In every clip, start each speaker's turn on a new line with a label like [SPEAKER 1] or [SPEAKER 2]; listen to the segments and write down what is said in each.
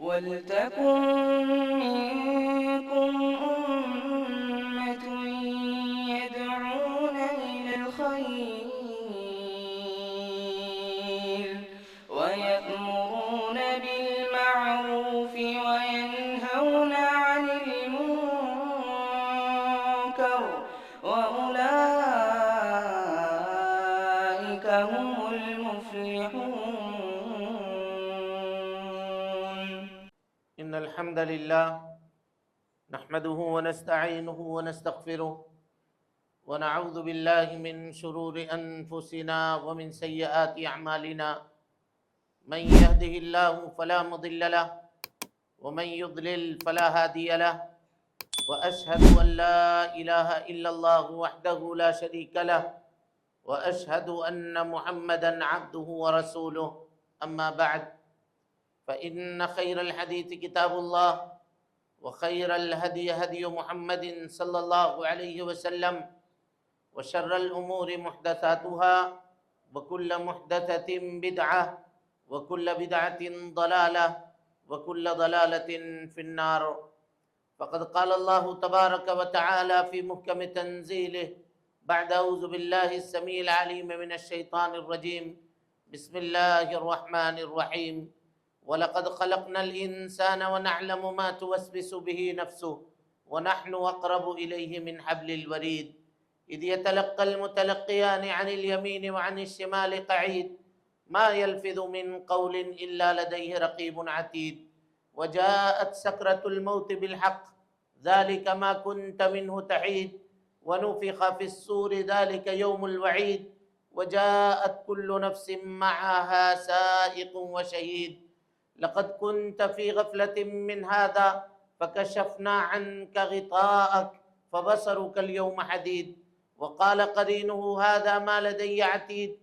[SPEAKER 1] وَلْتَكُن مِّنكُمْ أُمَّةٌ يَدْعُونَ إِلَى الْخَيْرِ وَيَأْمُرُونَ بِالْمَعْرُوفِ وَيَنْهَوْنَ عَنِ الْمُنكَرِ وَأُولَٰئِكَ هُمُ الْمُفْلِحُونَ.
[SPEAKER 2] إن الحمد لله نحمده ونستعينه ونستغفره ونعوذ بالله من شرور أنفسنا ومن سيئات أعمالنا من يهده الله فلا مضل له ومن يضلل فلا هادي له وأشهد أن لا إله إلا الله وحده لا شريك له وأشهد أن محمدا عبده ورسوله أما بعد فإن خير الحديث كتاب الله وخير الهدي هدي محمد صلى الله عليه وسلم وشر الأمور محدثاتها وكل محدثة بدعة وكل بدعة ضلالة وكل ضلالة في النار. فقد قال الله تبارك وتعالى في محكم تنزيله بعد أعوذ بالله السميع العليم من الشيطان الرجيم بسم الله الرحمن الرحيم وَلَقَدْ خَلَقْنَا الْإِنسَانَ وَنَعْلَمُ مَا تُوَسْوِسُ بِهِ نَفْسُهُ وَنَحْنُ أَقْرَبُ إِلَيْهِ مِنْ حَبْلِ الْوَرِيدِ إِذْ يَتَلَقَّى الْمُتَلَقِّيَانِ عَنِ الْيَمِينِ وَعَنِ الشِّمَالِ قَعِيدٌ مَا يَلْفِظُ مِنْ قَوْلٍ إِلَّا لَدَيْهِ رَقِيبٌ عَتِيدٌ وَجَاءَتْ سَكْرَةُ الْمَوْتِ بِالْحَقِّ ذَلِكَ مَا كُنْتَ مِنْهُ تَحِيدُ وَنُفِخَ فِي الصُّورِ ذَلِكَ يَوْمُ الْوَعِيدِ وَجَاءَتْ كُلُّ نَفْسٍ مَعَهَا سَائِقٌ وَشَهِيدٌ لقد كنت في غفلة من هذا فكشفنا عنك غطاءك فبصرك اليوم حديد وقال قرينه هذا ما لدي عتيد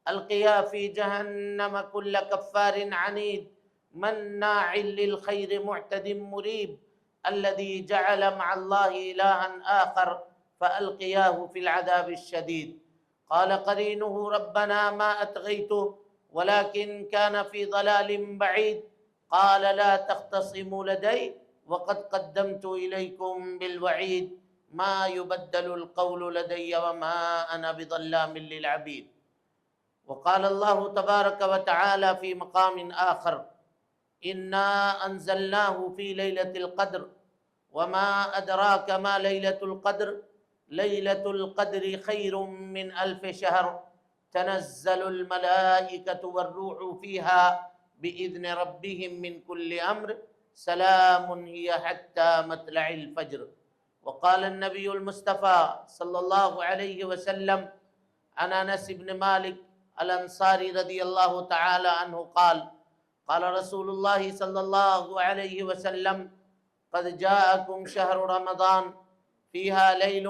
[SPEAKER 2] ألقيا في جهنم كل كفار عنيد مناع للخير معتد مريب الذي جعل مع الله إلها آخر فألقياه في العذاب الشديد قال قرينه ربنا ما أطغيته ولكن كان في ضلال بعيد قال لا تختصموا لدي وقد قدمت إليكم بالوعيد ما يبدل القول لدي وما أنا بظلام للعبيد. وقال الله تبارك وتعالى في مقام آخر إنا أنزلناه في ليلة القدر وما أدراك ما ليلة القدر ليلة القدر خير من 1000 شهر تنزل الملائكة والروح فيها بإذن ربهم من كل أمر سلام هي حتى مطلع الفجر. وقال النبي المصطفى صلى الله عليه وسلم عن أنس بن مالك الأنصاري رضي الله تعالى عنه قال قال رسول الله صلى الله عليه وسلم قد جاءكم شهر رمضان فيها ليل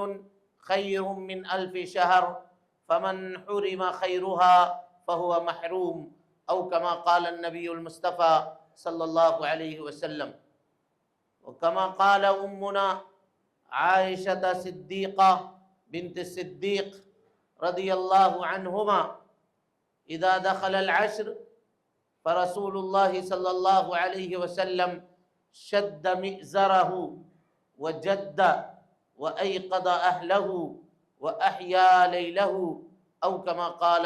[SPEAKER 2] خير من 1000 شهر فمن حرم خيرها فهو محروم أو كما قال النبي المصطفى صلى الله عليه وسلم. وكما قال أمنا عائشة صديقة بنت الصديق رضي الله عنهما إذا دخل العشر فرسول الله صلى الله عليه وسلم شد مئزره وجد وأيقظ أهله وأحيا ليله أو كما قال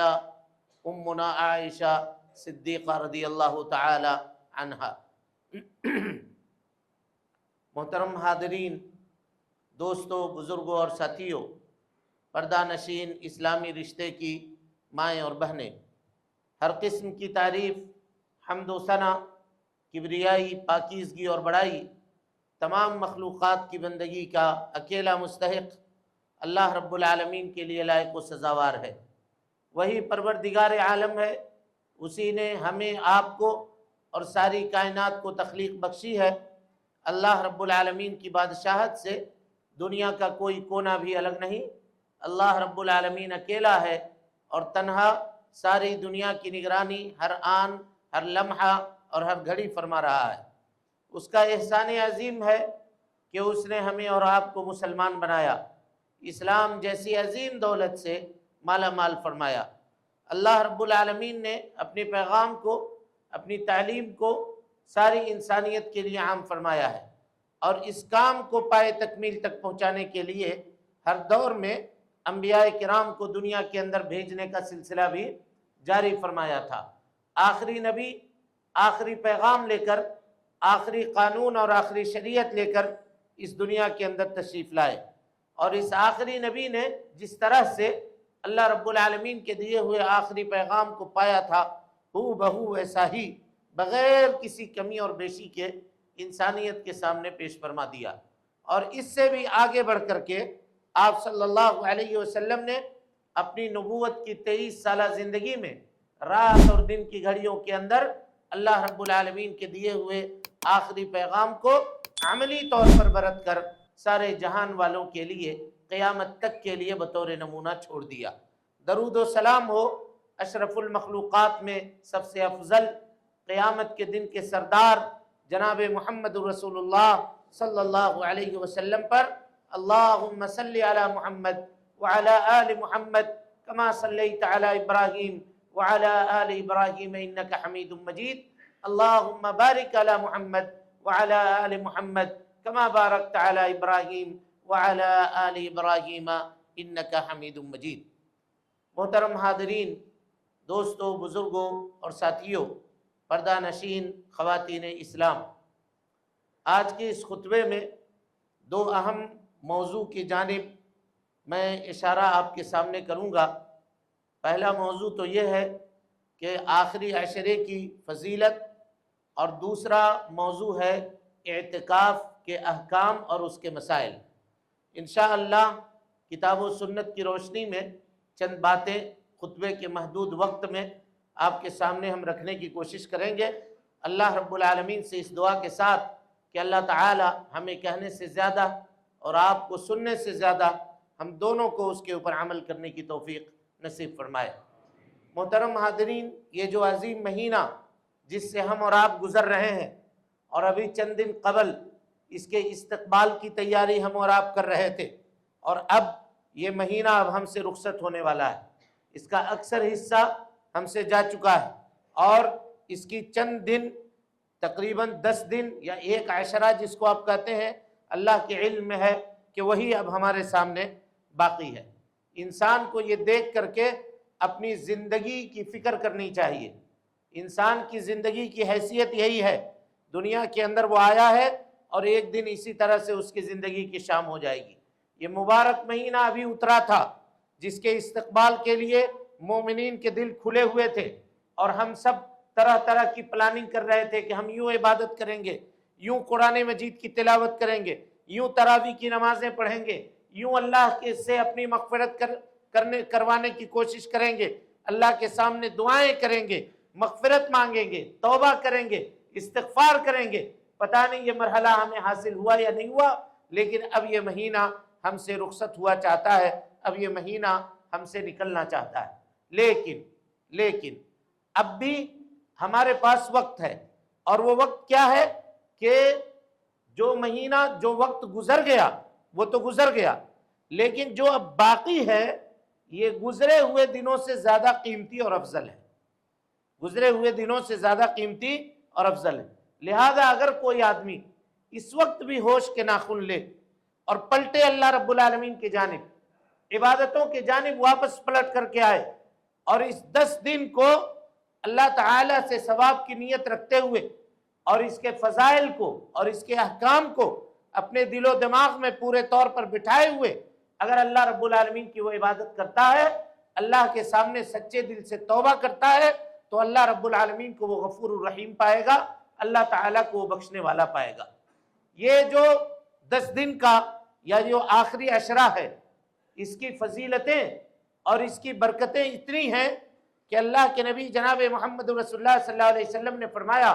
[SPEAKER 2] أمنا عائشة صدیقہ رضی اللہ تعالی عنہا. محترم حاضرین، دوستوں، بزرگوں اور ساتھیوں، پردہ نشین اسلامی رشتے کی مائیں اور بہنیں، ہر قسم کی تعریف، حمد و ثنا، کبریائی، پاکیزگی اور بڑائی تمام مخلوقات کی بندگی کا اکیلا مستحق اللہ رب العالمین کے لیے لائق و سزاوار ہے. وہی پروردگار عالم ہے، اسی نے ہمیں، آپ کو اور ساری کائنات کو تخلیق بخشی ہے. اللہ رب العالمین کی بادشاہت سے دنیا کا کوئی کونا بھی الگ نہیں. اللہ رب العالمین اکیلا ہے اور تنہا ساری دنیا کی نگرانی ہر آن، ہر لمحہ اور ہر گھڑی فرما رہا ہے. اس کا احسان عظیم ہے کہ اس نے ہمیں اور آپ کو مسلمان بنایا، اسلام جیسی عظیم دولت سے مالا مال فرمایا. اللہ رب العالمین نے اپنے پیغام کو، اپنی تعلیم کو ساری انسانیت کے لیے عام فرمایا ہے، اور اس کام کو پائے تکمیل تک پہنچانے کے لیے ہر دور میں انبیاء کرام کو دنیا کے اندر بھیجنے کا سلسلہ بھی جاری فرمایا تھا۔ آخری نبی آخری پیغام لے کر، آخری قانون اور آخری شریعت لے کر اس دنیا کے اندر تشریف لائے، اور اس آخری نبی نے جس طرح سے اللہ رب العالمین کے دیے ہوئے آخری پیغام کو پایا تھا، ہو بہو ویسا ہی بغیر کسی کمی اور بیشی کے انسانیت کے سامنے پیش فرما دیا۔ اور اس سے بھی آگے بڑھ کر کے آپ صلی اللہ علیہ وسلم نے اپنی نبوت کی 23 سالہ زندگی میں رات اور دن کی گھڑیوں کے اندر اللہ رب العالمین کے دیے ہوئے آخری پیغام کو عملی طور پر برت کر سارے جہان والوں کے لیے قیامت تک کے لیے بطور نمونہ چھوڑ دیا۔ درود و سلام ہو اشرف المخلوقات میں سب سے افضل، قیامت کے دن کے سردار جناب محمد رسول اللہ صلی اللہ علیہ وسلم پر۔ اللہم صلی علی محمد وعلی آل محمد کما صلیت علی ابراہیم وعلی آل ابراہیم انک حمید مجید۔ اللہم بارک علی محمد وعلی آل محمد کما بارکت علی ابراہیم وعلی آل ابراہیم انک حمید مجید۔ محترم حاضرین، دوستوں، بزرگوں اور ساتھیوں، پردہ نشین خواتین اسلام، آج کے اس خطبے میں دو اہم موضوع کی جانب میں اشارہ آپ کے سامنے کروں گا۔ پہلا موضوع تو یہ ہے کہ آخری عشرے کی فضیلت، اور دوسرا موضوع ہے اعتکاف کے احکام اور اس کے مسائل۔ انشاءاللہ کتاب و سنت کی روشنی میں چند باتیں خطبے کے محدود وقت میں آپ کے سامنے ہم رکھنے کی کوشش کریں گے، اللہ رب العالمین سے اس دعا کے ساتھ کہ اللہ تعالی ہمیں کہنے سے زیادہ اور آپ کو سننے سے زیادہ ہم دونوں کو اس کے اوپر عمل کرنے کی توفیق نصیب فرمائے۔ محترم حاضرین، یہ جو عظیم مہینہ جس سے ہم اور آپ گزر رہے ہیں، اور ابھی چند دن قبل اس کے استقبال کی تیاری ہم اور آپ کر رہے تھے، اور اب یہ مہینہ اب ہم سے رخصت ہونے والا ہے، اس کا اکثر حصہ ہم سے جا چکا ہے، اور اس کی چند دن، تقریباً 10 دن یا ایک عشرہ جس کو آپ کہتے ہیں، اللہ کے علم میں ہے کہ وہی اب ہمارے سامنے باقی ہے۔ انسان کو یہ دیکھ کر کے اپنی زندگی کی فکر کرنی چاہیے۔ انسان کی زندگی کی حیثیت یہی ہے، دنیا کے اندر وہ آیا ہے اور ایک دن اسی طرح سے اس کی زندگی کی شام ہو جائے گی۔ یہ مبارک مہینہ ابھی اترا تھا جس کے استقبال کے لیے مومنین کے دل کھلے ہوئے تھے، اور ہم سب طرح طرح کی پلاننگ کر رہے تھے کہ ہم یوں عبادت کریں گے، یوں قرآن مجید کی تلاوت کریں گے، یوں تراویح کی نمازیں پڑھیں گے، یوں اللہ کے سے اپنی مغفرت کروانے کی کوشش کریں گے، اللہ کے سامنے دعائیں کریں گے، مغفرت مانگیں گے، توبہ کریں گے، استغفار کریں گے۔ پتہ نہیں یہ مرحلہ ہمیں حاصل ہوا یا نہیں ہوا، لیکن اب یہ مہینہ ہم سے رخصت ہوا چاہتا ہے، اب یہ مہینہ ہم سے نکلنا چاہتا ہے۔ لیکن اب بھی ہمارے پاس وقت ہے، اور وہ وقت کیا ہے کہ جو مہینہ، جو وقت گزر گیا وہ تو گزر گیا، لیکن جو اب باقی ہے یہ گزرے ہوئے دنوں سے زیادہ قیمتی اور افضل ہے، گزرے ہوئے دنوں سے زیادہ قیمتی اور افضل ہے۔ لہذا اگر کوئی آدمی اس وقت بھی ہوش کے ناخن لے اور پلٹے اللہ رب العالمین کی جانب، عبادتوں کی جانب واپس پلٹ کر کے آئے، اور اس 10 دن کو اللہ تعالی سے ثواب کی نیت رکھتے ہوئے اور اس کے فضائل کو اور اس کے احکام کو اپنے دل و دماغ میں پورے طور پر بٹھائے ہوئے اگر اللہ رب العالمین کی وہ عبادت کرتا ہے، اللہ کے سامنے سچے دل سے توبہ کرتا ہے، تو اللہ رب العالمین کو وہ غفور الرحیم پائے گا، اللہ تعالیٰ کو وہ بخشنے والا پائے گا۔ یہ جو 10 دن کا یا جو آخری عشرہ ہے، اس کی فضیلتیں اور اس کی برکتیں اتنی ہیں کہ اللہ کے نبی جناب محمد رسول اللہ صلی اللہ علیہ وسلم نے فرمایا،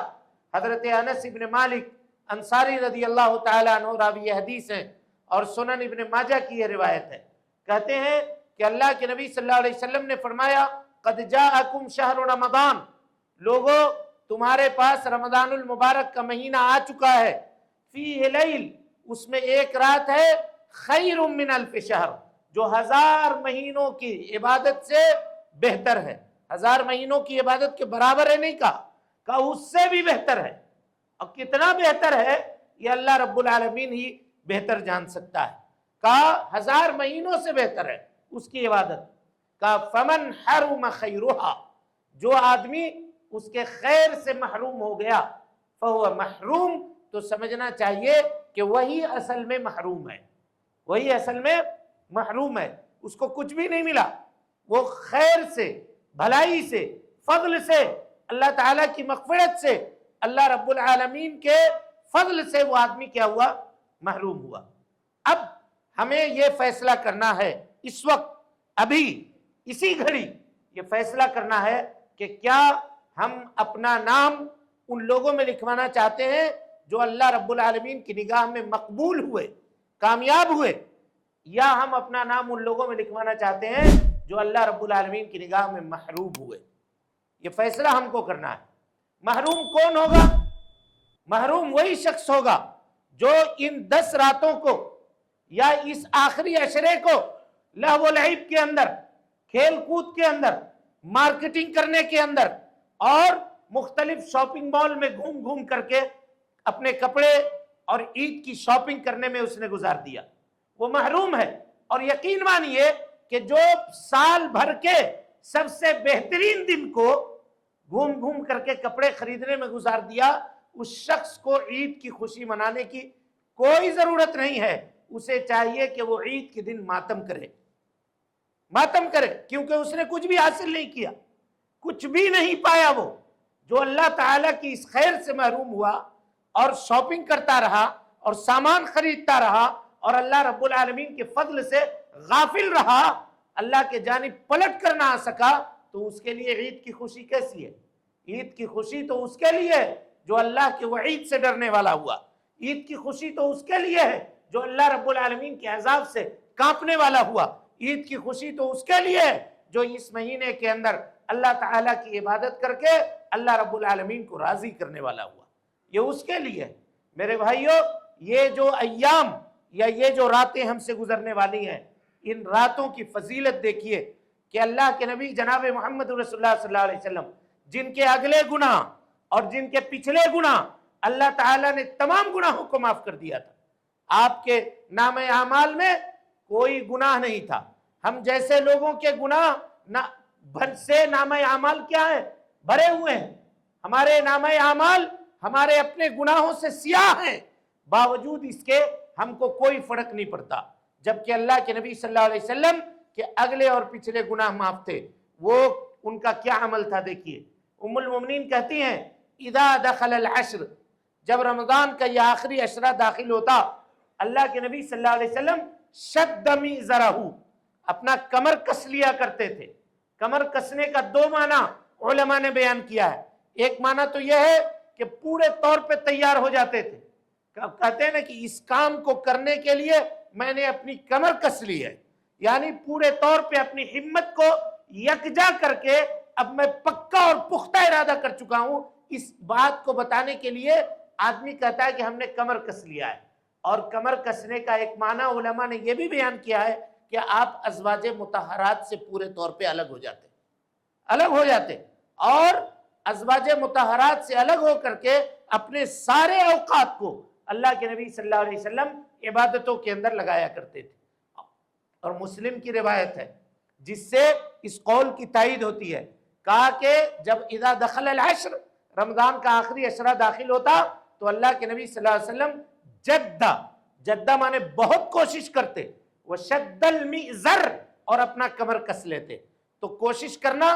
[SPEAKER 2] حضرت انس ابن مالک انصاری رضی اللہ تعالیٰ عنہ راوی حدیث ہیں، اور سنن ابن ماجہ کی یہ روایت ہے، کہتے ہیں کہ اللہ کے نبی صلی اللہ علیہ وسلم نے فرمایا، قد جاءکم شہر رمضان، لوگو تمہارے پاس رمضان المبارک کا مہینہ آ چکا ہے، فیہ لیل، اس میں ایک رات ہے، خیر من الف شہر، جو 1000 مہینوں کی عبادت سے بہتر ہے۔ 1000 مہینوں کی عبادت کے برابر ہے نہیں کہا اس سے بھی بہتر ہے۔ اور کتنا بہتر ہے یہ اللہ رب العالمین ہی بہتر جان سکتا ہے۔ کہا 1000 مہینوں سے بہتر ہے اس کی عبادت۔ کہا فمن حرم خیرہا، جو آدمی اس کے خیر سے محروم ہو گیا، فہو محروم، تو سمجھنا چاہیے کہ وہی اصل میں محروم ہے، وہی اصل میں محروم ہے، اس کو کچھ بھی نہیں ملا۔ وہ خیر سے، بھلائی سے، فضل سے، اللہ تعالیٰ کی مغفرت سے، اللہ رب العالمین کے فضل سے وہ آدمی کیا ہوا؟ محروم ہوا۔ اب ہمیں یہ فیصلہ کرنا ہے اس وقت، ابھی اسی گھڑی یہ فیصلہ کرنا ہے کہ کیا ہم اپنا نام ان لوگوں میں لکھوانا چاہتے ہیں جو اللہ رب العالمین کی نگاہ میں مقبول ہوئے، کامیاب ہوئے، یا ہم اپنا نام ان لوگوں میں لکھوانا چاہتے ہیں جو اللہ رب العالمین کی نگاہ میں محروم ہوئے؟ یہ فیصلہ ہم کو کرنا ہے۔ محروم کون ہوگا؟ محروم وہی شخص ہوگا جو ان 10 راتوں کو یا اس آخری عشرے کو لہو و لعب کے اندر، کھیل کود کے اندر، مارکیٹنگ کرنے کے اندر اور مختلف شاپنگ مال میں گھوم گھوم کر کے اپنے کپڑے اور عید کی شاپنگ کرنے میں اس نے گزار دیا، وہ محروم ہے۔ اور یقین مانیے کہ جو سال بھر کے سب سے بہترین دن کو گھوم گھوم کر کے کپڑے خریدنے میں گزار دیا، اس شخص کو عید کی خوشی منانے کی کوئی ضرورت نہیں ہے۔ اسے چاہیے کہ وہ عید کے دن ماتم کرے، ماتم کرے، کیونکہ اس نے کچھ بھی حاصل نہیں کیا، کچھ بھی نہیں پایا۔ وہ جو اللہ تعالیٰ کی اس خیر سے محروم ہوا اور شاپنگ کرتا رہا اور سامان خریدتا رہا اور اللہ رب العالمین کے فضل سے غافل رہا، اللہ کے جانب پلٹ کر نہ آ سکا، تو اس کے لیے عید کی خوشی کیسی ہے؟ عید کی خوشی تو اس کے لیے ہے جو اللہ کے وعید سے ڈرنے والا ہوا، عید کی خوشی تو اس کے لیے ہے جو اللہ رب العالمین کے عذاب سے کانپنے والا ہوا، عید کی خوشی تو اس کے لیے ہے جو اس مہینے کے اندر اللہ تعالیٰ کی عبادت کر کے اللہ رب العالمین کو راضی کرنے والا ہوا، یہ اس کے لیے ہے۔ میرے بھائیوں، یہ جو ایام یا یہ جو راتیں ہم سے گزرنے والی ہیں، ان راتوں کی فضیلت دیکھیے کہ اللہ کے نبی جناب محمد رسول اللہ صلی اللہ علیہ وسلم، جن کے اگلے گناہ اور جن کے پچھلے گناہ اللہ تعالیٰ نے تمام گناہوں کو معاف کر دیا تھا، آپ کے نام اعمال میں کوئی گناہ نہیں تھا۔ ہم جیسے لوگوں کے گناہ بھر سے نام اعمال کیا ہے؟ بھرے ہوئے ہیں۔ ہمارے نام اعمال ہمارے اپنے گناہوں سے سیاہ ہیں، باوجود اس کے ہم کو کوئی فرق نہیں پڑتا، جبکہ اللہ کے نبی صلی اللہ علیہ وسلم کے اگلے اور پچھلے گناہ معاف تھے۔ وہ ان کا کیا عمل تھا دیکھیے۔ ام المومنین کہتی ہیں اذا دخل العشر، جب رمضان کا یہ آخری عشرہ داخل ہوتا، اللہ کے نبی صلی اللہ علیہ وسلم شد میزرہ، اپنا کمر کس لیا کرتے تھے۔ کمر کسنے کا 2 معنی علماء نے بیان کیا ہے۔ ایک معنی تو یہ ہے کہ پورے طور پہ تیار ہو جاتے تھے، کہتے ہیں نا کہ اس کام کو کرنے کے لیے میں نے اپنی کمر کس لی ہے، یعنی پورے طور پہ اپنی ہمت کو یکجا کر کے اب میں پکا اور پختہ ارادہ کر چکا ہوں۔ اس بات کو بتانے کے لیے آدمی کہتا ہے کہ ہم نے کمر کس لیا ہے۔ اور کمر کسنے کا ایک معنی علماء نے یہ بھی بیان کیا ہے کہ آپ ازواج مطہرات سے پورے طور پہ الگ ہو جاتے اور ازواج مطہرات سے الگ ہو کر کے اپنے سارے اوقات کو اللہ کے نبی صلی اللہ علیہ وسلم عبادتوں کے اندر لگایا کرتے تھے۔ اور مسلم کی روایت ہے جس سے اس قول کی تائید ہوتی ہے، کہا کہ جب اذا دخل العشر، رمضان کا آخری عشرہ داخل ہوتا تو اللہ کے نبی صلی اللہ علیہ وسلم جدہ مانے بہت کوشش کرتے، وشد المئزر، اور اپنا کمر کس لیتے۔ تو کوشش کرنا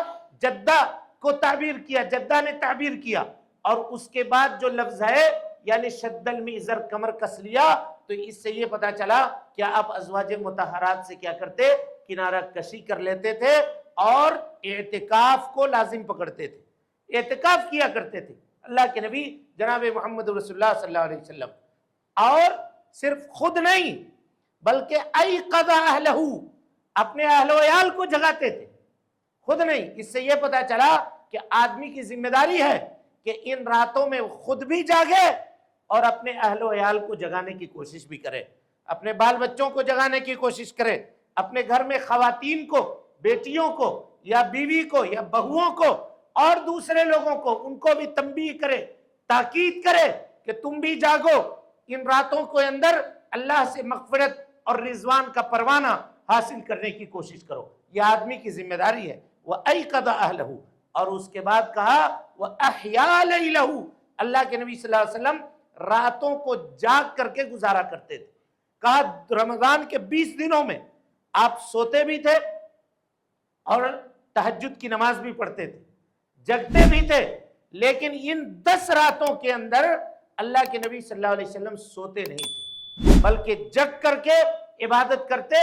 [SPEAKER 2] جدہ کو تعبیر کیا، جدہ نے تعبیر کیا، اور اس کے بعد جو لفظ ہے یعنی شد المئزر، کمر کس لیا، تو اس سے یہ پتا چلا کہ آپ ازواج مطہرات سے کیا کرتے؟ کنارہ کشی کر لیتے تھے اور اعتکاف کو لازم پکڑتے تھے، اعتکاف کیا کرتے تھے اللہ کے نبی جناب محمد رسول اللہ صلی اللہ علیہ وسلم۔ اور صرف خود نہیں بلکہ ایقظ اہلہ، اپنے اہل و عیال کو جگاتے تھے، خود نہیں۔ اس سے یہ پتا چلا کہ آدمی کی ذمہ داری ہے کہ ان راتوں میں خود بھی جاگے اور اپنے اہل و عیال کو جگانے کی کوشش بھی کرے، اپنے بال بچوں کو جگانے کی کوشش کرے، اپنے گھر میں خواتین کو، بیٹیوں کو یا بیوی کو یا بہوؤں کو اور دوسرے لوگوں کو، ان کو بھی تنبیہ کرے، تاکید کرے کہ تم بھی جاگو، ان راتوں کے اندر اللہ سے مغفرت اور رضوان کا پروانہ حاصل کرنے کی کوشش کرو. یہ آدمی کی ذمہ داری ہے. وَأَيْقَظَ أَهْلَهُ، اور اس کے بعد کہا وَأَحْيَا لَيْلَهُ، اللہ کے نبی صلی اللہ علیہ وسلم راتوں کو جاگ کر کے گزارا کرتے تھے. کہا رمضان کے 20 دنوں میں آپ سوتے بھی تھے اور تہجد کی نماز بھی پڑھتے تھے، جگتے بھی تھے، لیکن ان 10 راتوں کے اندر اللہ کے نبی صلی اللہ علیہ وسلم سوتے نہیں تھے بلکہ جگ کر کے عبادت کرتے،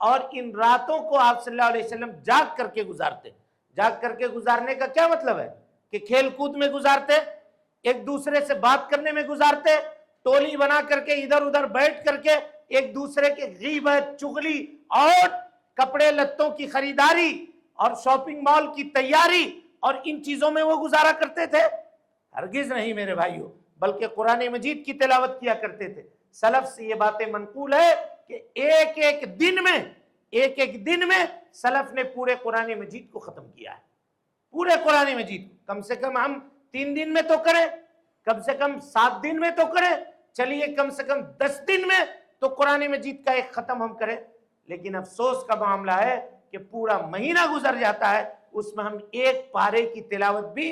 [SPEAKER 2] اور ان راتوں کو آپ صلی اللہ علیہ وسلم جاگ کر کے گزارتے. جاگ کر کے گزارنے کا کیا مطلب ہے؟ کہ کھیل کود میں گزارتے، ایک دوسرے سے بات کرنے میں گزارتے، ٹولی بنا کر کے ادھر ادھر بیٹھ کر کے ایک دوسرے کے غیبت، چغلی اور کپڑے لتوں کی خریداری اور شاپنگ مال کی تیاری اور ان چیزوں میں وہ گزارا کرتے تھے؟ ہرگز نہیں میرے بھائیوں، بلکہ قرآن مجید کی تلاوت کیا کرتے تھے. سلف سے یہ باتیں منقول ہے کہ ایک ایک دن میں سلف نے پورے قرآن مجید کو ختم کیا ہے. پورے قرآن مجید کو کم سے کم ہم 3 دن میں تو کریں، کم سے کم 7 دن میں تو کریں، چلیے کم سے کم 10 دن میں تو قرآن مجید کا ایک ختم ہم کریں. لیکن افسوس کا معاملہ ہے کہ پورا مہینہ گزر جاتا ہے، اس میں ہم ایک پارے کی تلاوت بھی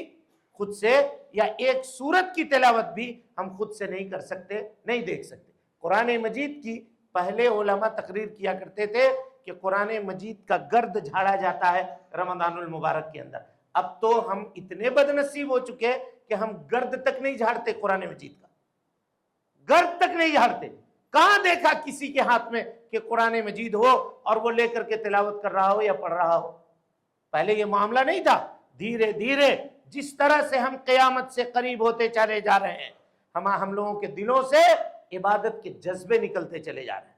[SPEAKER 2] خود سے یا ایک سورت کی تلاوت بھی ہم خود سے نہیں کر سکتے، نہیں دیکھ سکتے. قرآن مجید کی پہلے علماء تقریر کیا کرتے تھے کہ قرآن مجید کا گرد جھاڑا جاتا ہے رمضان المبارک کے اندر. اب تو ہم اتنے بد نصیب ہو چکے کہ ہم گرد تک نہیں جھاڑتے، قرآن مجید کا گرد تک نہیں جھاڑتے. کہاں دیکھا کسی کے ہاتھ میں کہ قرآن مجید ہو اور وہ لے کر کے تلاوت کر رہا ہو یا پڑھ رہا ہو؟ پہلے یہ معاملہ نہیں تھا. دھیرے دھیرے جس طرح سے ہم قیامت سے قریب ہوتے چلے جا رہے ہیں، ہم لوگوں کے دلوں سے عبادت کے جذبے نکلتے چلے جا رہے ہیں.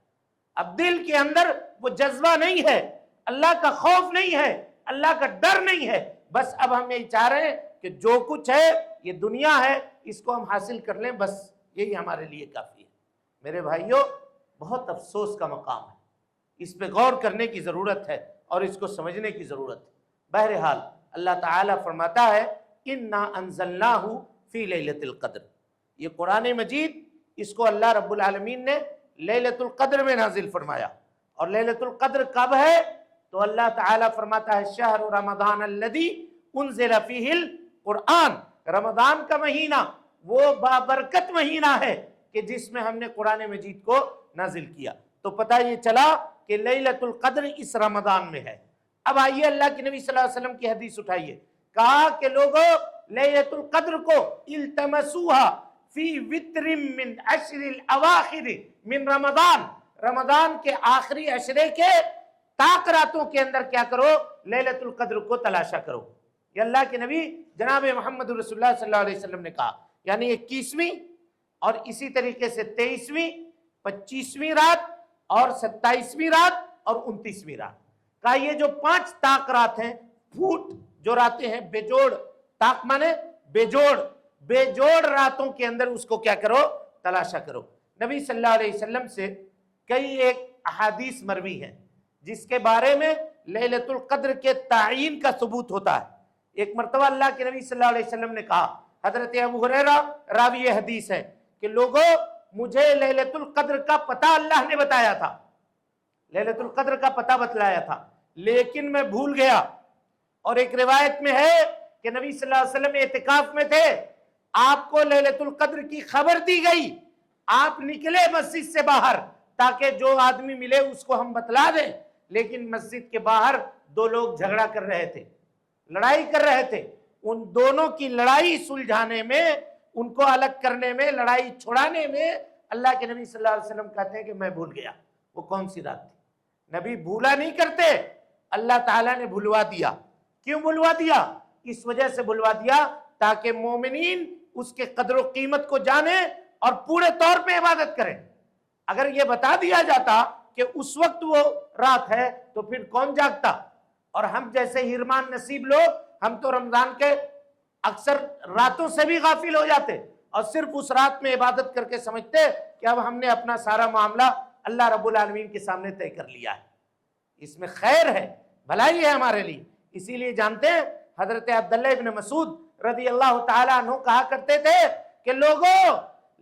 [SPEAKER 2] اب دل کے اندر وہ جذبہ نہیں ہے، اللہ کا خوف نہیں ہے، اللہ کا ڈر نہیں ہے. بس اب ہم یہی چاہ رہے ہیں کہ جو کچھ ہے یہ دنیا ہے، اس کو ہم حاصل کر لیں، بس یہی ہمارے لیے کافی ہے. میرے بھائیوں، بہت افسوس کا مقام ہے، اس پہ غور کرنے کی ضرورت ہے اور اس کو سمجھنے کی ضرورت ہے. بہرحال اللہ تعالیٰ فرماتا ہے اِنَّا أَنزَلْنَاهُ فِي لَيْلَةِ الْقَدْرِ، یہ قرآن مجید اس کو اللہ رب العالمین نے لیلۃ القدر میں نازل فرمایا. اور لیلۃ القدر کب ہے؟ تو اللہ تعالیٰ فرماتا ہے شہر رمضان الذی انزل فیہ القرآن، رمضان کا مہینہ وہ بابرکت مہینہ ہے کہ جس میں ہم نے قرآن مجید کو نازل کیا. تو پتہ یہ چلا کہ لیلۃ القدر اس رمضان میں ہے. اب آئیے اللہ کے نبی صلی اللہ علیہ وسلم کی حدیث اٹھائیے. کہا کہ لوگوں لیلۃ القدر کو التمسوها فی وتر من عشر الاواخر من رمضان، رمضان کے آخری عشرے کے طاق راتوں کے اندر کیا کرو؟ لیلۃ القدر کو تلاشا کرو. یہ اللہ کے نبی جناب محمد رسول اللہ صلی اللہ علیہ وسلم نے کہا. یعنی 21ویں اور اسی طریقے سے 23ویں، 25ویں رات اور 27ویں رات اور 29ویں رات. کہا یہ جو 5 طاق رات ہیں، پھوٹ جو راتیں ہیں، بیجوڑ، طاق مانے بیجوڑ راتوں کے اندر اس کو کیا کرو؟ تلاشا کرو. نبی صلی اللہ علیہ وسلم سے کئی ایک احادیث مروی ہیں جس کے بارے میں لیلۃ القدر کے تعین کا ثبوت ہوتا ہے. ایک مرتبہ اللہ کے نبی صلی اللہ علیہ وسلم نے کہا، حضرت ابو ہریرہ راوی حدیث ہے کہ لوگوں مجھے لیلۃ القدر کا پتہ اللہ نے بتایا تھا، لیلۃ القدر کا پتہ بتلایا تھا، لیکن میں بھول گیا. اور ایک روایت میں ہے کہ نبی صلی اللہ علیہ وسلم اعتکاف میں تھے، آپ کو لیلۃ القدر کی خبر دی گئی، آپ نکلے مسجد سے باہر تاکہ جو آدمی ملے اس کو ہم بتلا دیں. لیکن مسجد کے باہر 2 لوگ جھگڑا کر رہے تھے، لڑائی کر رہے تھے. ان دونوں کی لڑائی سلجھانے میں، ان کو الگ کرنے میں، لڑائی چھڑانے میں اللہ کے نبی صلی اللہ علیہ وسلم کہتے ہیں کہ میں بھول گیا. وہ کون سی رات تھی؟ نبی بھولا نہیں کرتے، اللہ تعالیٰ نے بھلوا دیا. کیوں بھلوا دیا؟ اس وجہ سے بھلوا دیا تاکہ مومنین اس کے قدر و قیمت کو جانیں اور پورے طور پہ عبادت کریں. اگر یہ بتا دیا جاتا کہ اس وقت وہ رات ہے تو پھر کون جاگتا؟ اور ہم جیسے ہرمان نصیب لوگ، ہم تو رمضان کے اکثر راتوں سے بھی غافل ہو جاتے اور صرف اس رات میں عبادت کر کے سمجھتے کہ اب ہم نے اپنا سارا معاملہ اللہ رب العالمین کے سامنے طے کر لیا ہے. اس میں خیر ہے، بھلائی ہے ہمارے لیے. اسی لیے جانتے ہیں حضرت عبداللہ ابن مسعود رضی اللہ تعالیٰ عنہ کہا کرتے تھے کہ لوگوں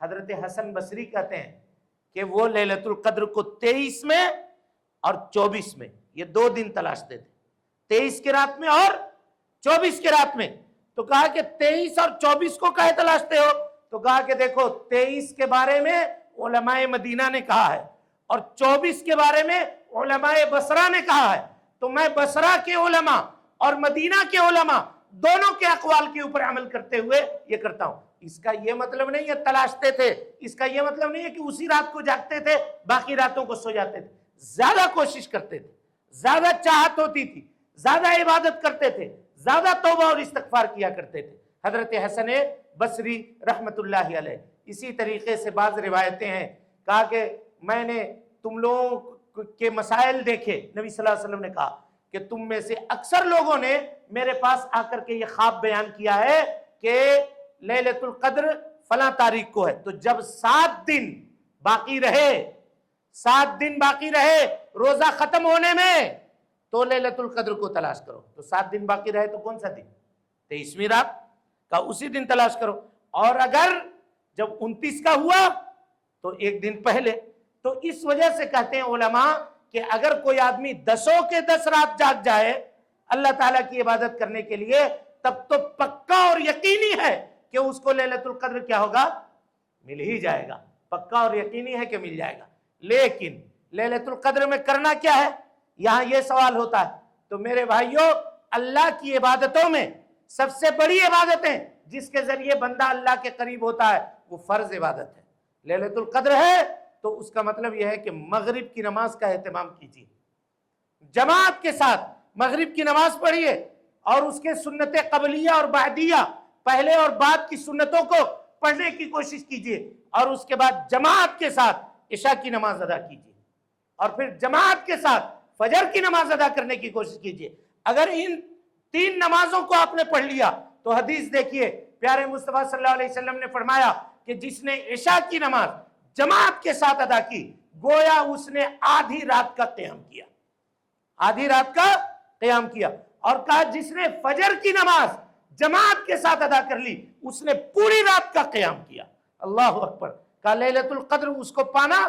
[SPEAKER 2] حضرت حسن بصری کہتے ہیں کہ وہ لیلۃ القدر کو 23 میں اور 24 میں، یہ 2 دن تلاشتے تھے، 23 کی رات میں اور 24 کی رات میں۔ تو کہا کہ 23 اور 24 کو کہے تلاشتے ہو؟ تو کہا کہ دیکھو 23 کے بارے میں علماء مدینہ نے کہا ہے اور 24 کے بارے میں علماء بصرہ نے کہا ہے، تو میں بصرہ کے علماء اور مدینہ کے علماء دونوں کے اقوال کے اوپر عمل کرتے ہوئے یہ کرتا ہوں۔ اس کا یہ مطلب نہیں ہے تلاشتے تھے، اس کا یہ مطلب نہیں ہے کہ اسی رات کو جاگتے تھے باقی راتوں کو سو جاتے تھے، زیادہ کوشش کرتے تھے، زیادہ چاہت ہوتی تھی، زیادہ عبادت کرتے تھے، زیادہ توبہ اور استغفار کیا کرتے تھے حضرت حسن بصری رحمت اللہ علیہ۔ اسی طریقے سے بعض روایتیں ہیں، کہا کہ میں نے تم لوگوں کے مسائل دیکھے، نبی صلی اللہ علیہ وسلم نے کہا کہ تم میں سے اکثر لوگوں نے میرے پاس آ کر کے یہ خواب بیان کیا ہے کہ لیلۃ القدر فلاں تاریخ کو ہے، تو جب 7 دن باقی رہے، 7 دن باقی رہے روزہ ختم ہونے میں، تو لیلۃ القدر کو تلاش کرو۔ تو 7 دن باقی رہے تو کون سا دن؟ 23ویں رات کا، اسی دن تلاش کرو۔ اور اگر جب 29 کا ہوا تو 1 دن پہلے۔ تو اس وجہ سے کہتے ہیں علماء کہ اگر کوئی آدمی 10 کے 10 رات جاگ جائے اللہ تعالیٰ کی عبادت کرنے کے لیے، تب تو پکا اور یقینی ہے کہ اس کو لیلۃ القدر کیا ہوگا؟ مل ہی جائے گا، پکا اور یقینی ہے کہ مل جائے گا۔ لیکن لیلۃ القدر میں کرنا کیا ہے؟ یہاں یہ سوال ہوتا ہے۔ تو میرے بھائیوں، اللہ کی عبادتوں میں سب سے بڑی عبادتیں جس کے ذریعے بندہ اللہ کے قریب ہوتا ہے وہ فرض عبادت ہے۔ لیلۃ القدر ہے تو اس کا مطلب یہ ہے کہ مغرب کی نماز کا اہتمام کیجیے، جماعت کے ساتھ مغرب کی نماز پڑھیے، اور اس کے سنت قبلیہ اور بعدیہ، پہلے اور بعد کی سنتوں کو پڑھنے کی کوشش کیجیے، اور اس کے بعد جماعت کے ساتھ عشاء کی نماز ادا کیجیے، اور پھر جماعت کے ساتھ فجر کی نماز ادا کرنے کی کوشش کیجیے۔ اگر ان 3 نمازوں کو آپ نے پڑھ لیا تو حدیث دیکھیے، پیارے مصطفیٰ صلی اللہ علیہ وسلم نے فرمایا کہ جس نے عشاء کی نماز جماعت کے ساتھ ادا کی گویا اس نے آدھی رات کا قیام کیا، آدھی رات کا قیام کیا۔ اور کہا جس نے فجر کی نماز جماعت کے ساتھ ادا کر لی اس نے پوری رات کا قیام کیا۔ اللہ اکبر۔ کہا لیلۃ القدر اس کو پانا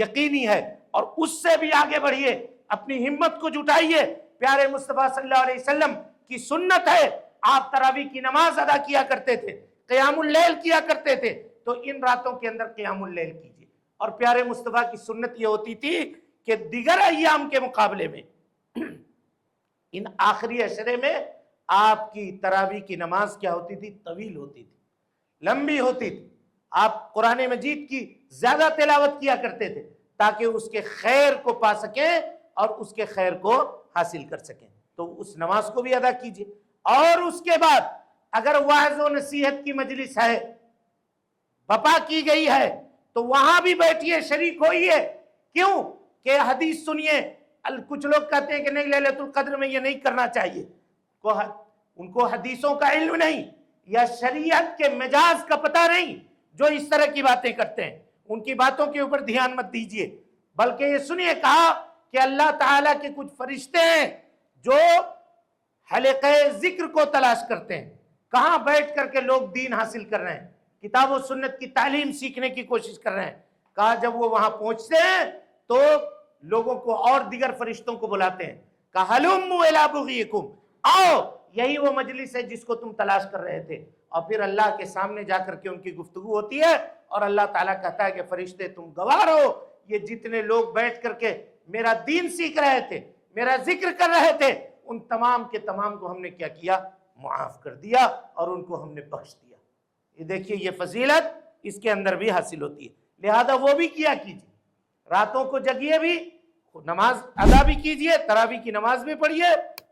[SPEAKER 2] یقینی ہے، اور اس سے بھی آگے بڑھیے، اپنی ہمت کو جٹائیے۔ پیارے مصطفیٰ صلی اللہ علیہ وسلم کی سنت ہے، آپ تراویح کی نماز ادا کیا کرتے تھے، قیام اللیل کیا کرتے تھے، تو ان راتوں کے اندر قیام اللیل کیجیے۔ اور پیارے مصطفیٰ کی سنت یہ ہوتی تھی کہ دیگر ایام کے مقابلے میں ان آخری عشرے میں آپ کی تراویح کی نماز کیا ہوتی تھی؟ طویل ہوتی تھی، لمبی ہوتی تھی۔ آپ قرآن مجید کی زیادہ تلاوت کیا کرتے تھے تاکہ اس کے خیر کو پا سکیں اور اس کے خیر کو حاصل کر سکیں۔ تو اس نماز کو بھی ادا کیجیے۔ اور اس کے بعد اگر وعظ و نصیحت کی مجلس ہے، بپا کی گئی ہے، تو وہاں بھی بیٹھیے، شریک ہوئیے۔ کیوں کہ حدیث سنیے۔ کچھ لوگ کہتے ہیں کہ نہیں لیلۃ القدر میں یہ نہیں کرنا چاہیے، ان کو حدیثوں کا علم نہیں یا شریعت کے مجاز کا پتہ نہیں، جو اس طرح کی باتیں کرتے ہیں ان کی باتوں کے اوپر دھیان مت دیجیے، بلکہ یہ سنیے کہا کہ اللہ تعالیٰ کے کچھ فرشتے ہیں جو حلقہ ذکر کو تلاش کرتے ہیں، کہاں بیٹھ کر کے لوگ دین حاصل کر رہے ہیں، کتاب و سنت کی تعلیم سیکھنے کی کوشش کر رہے ہیں۔ کہا جب وہ وہاں پہنچتے ہیں تو لوگوں کو اور دیگر فرشتوں کو بلاتے ہیں، کہا ہلموا الی بغیکم، آؤ یہی وہ مجلس ہے جس کو تم تلاش کر رہے تھے۔ اور پھر اللہ کے سامنے جا کر کے ان کی گفتگو ہوتی ہے، اور اللہ تعالیٰ کہتا ہے کہ فرشتے تم گواہ رہو، یہ جتنے لوگ بیٹھ کر کے میرا دین سیکھ رہے تھے، میرا ذکر کر رہے تھے، ان تمام کے تمام کو ہم نے کیا کیا؟ معاف کر دیا، اور ان کو ہم نے بخش دیا۔ یہ دیکھیے یہ فضیلت اس کے اندر بھی حاصل ہوتی ہے، لہذا وہ بھی کیا کیجیے، راتوں کو جگیے بھی، نماز ادا بھی کیجیے، تراویح کی نماز بھی پڑھیے،